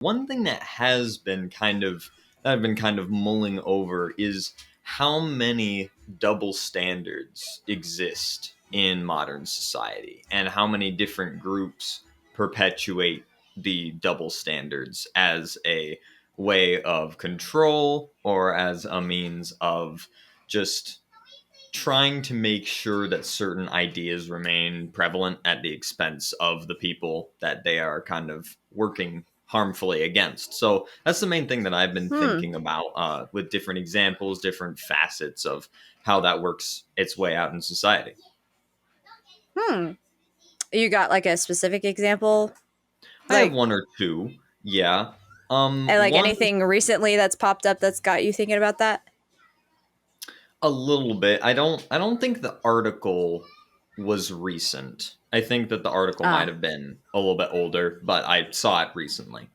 One thing that I've been kind of mulling over is how many double standards exist in modern society and how many different groups perpetuate the double standards as a way of control or as a means of just trying to make sure that certain ideas remain prevalent at the expense of the people that they are kind of working harmfully against. So that's the main thing that I've been Hmm. thinking about with different examples, different facets of how that works its way out in society. Hmm. You got like a specific example? I have Like, one or two. Yeah. like One anything recently that's popped up that's got you thinking about that? A little bit. I don't think the article was recent. I think that the article might Ah. have been a little bit older, but I saw it recently.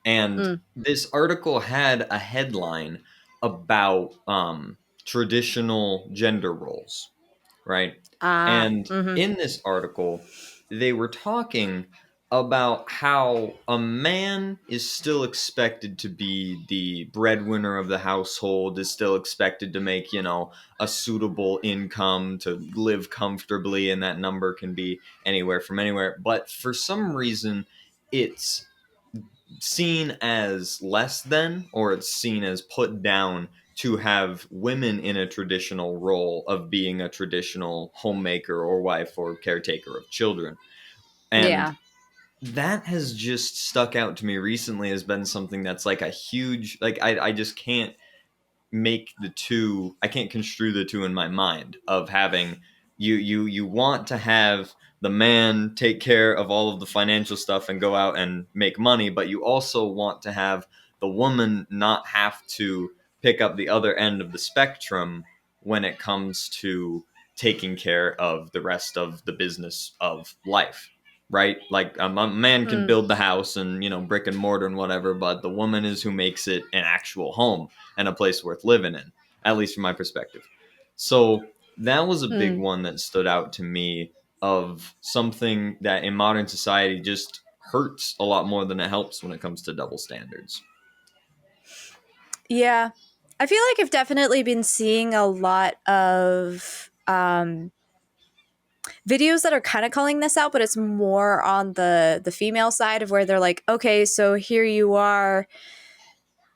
And Mm. this article had a headline about traditional gender roles, right? Ah. And Mm-hmm. in this article, they were talking about how a man is still expected to be the breadwinner of the household, is still expected to make, a suitable income to live comfortably, and that number can be anywhere from anywhere. But for some reason, it's seen as less than, or it's seen as put down to have women in a traditional role of being a traditional homemaker or wife or caretaker of children. And Yeah. that has just stuck out to me recently as been something that's like a huge, like, I just can't I can't construe the two in my mind of having you want to have the man take care of all of the financial stuff and go out and make money, but you also want to have the woman not have to pick up the other end of the spectrum when it comes to taking care of the rest of the business of life, right? Like, a man can Mm. build the house and, brick and mortar and whatever, but the woman is who makes it an actual home and a place worth living in, at least from my perspective. So that was a big Mm. one that stood out to me, of something that in modern society just hurts a lot more than it helps when it comes to double standards. Yeah. I feel like I've definitely been seeing a lot of videos that are kind of calling this out, but it's more on the female side of where they're like, okay, so here you are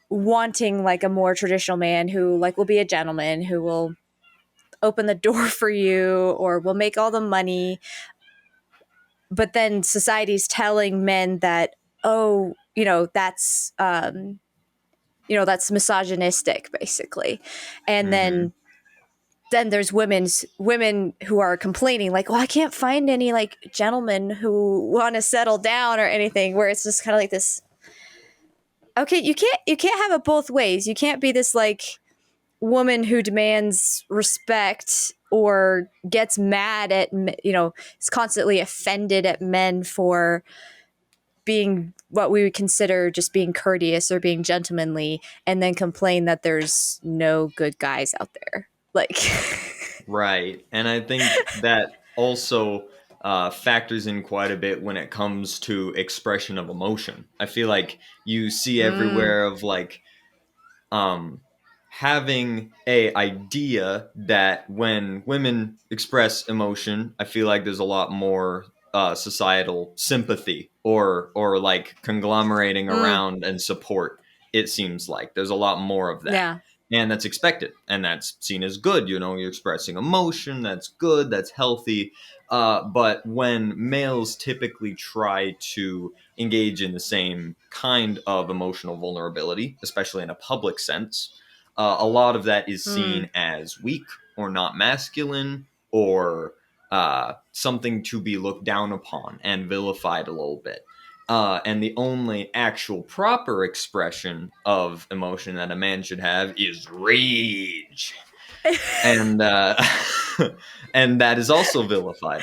wanting like a more traditional man who like will be a gentleman who will open the door for you or will make all the money, but then society's telling men that, oh, that's misogynistic basically. And Hmm. then there's women who are complaining like, well, I can't find any like gentlemen who want to settle down or anything, where it's just kind of like this, okay, you can't have it both ways. You can't be this like woman who demands respect or gets mad at is constantly offended at men for being what we would consider just being courteous or being gentlemanly, and then complain that there's no good guys out there, like. Right. And I think that also factors in quite a bit when it comes to expression of emotion. I feel like you see Mm. everywhere of like, um, having a idea that when women express emotion, I feel like there's a lot more societal sympathy or like conglomerating Mm. around and support. It seems like there's a lot more of that. Yeah. And that's expected, and that's seen as good. You're expressing emotion. That's good. That's healthy. But when males typically try to engage in the same kind of emotional vulnerability, especially in a public sense, a lot of that is Mm. seen as weak or not masculine, or something to be looked down upon and vilified a little bit. And the only actual proper expression of emotion that a man should have is rage, and and that is also vilified.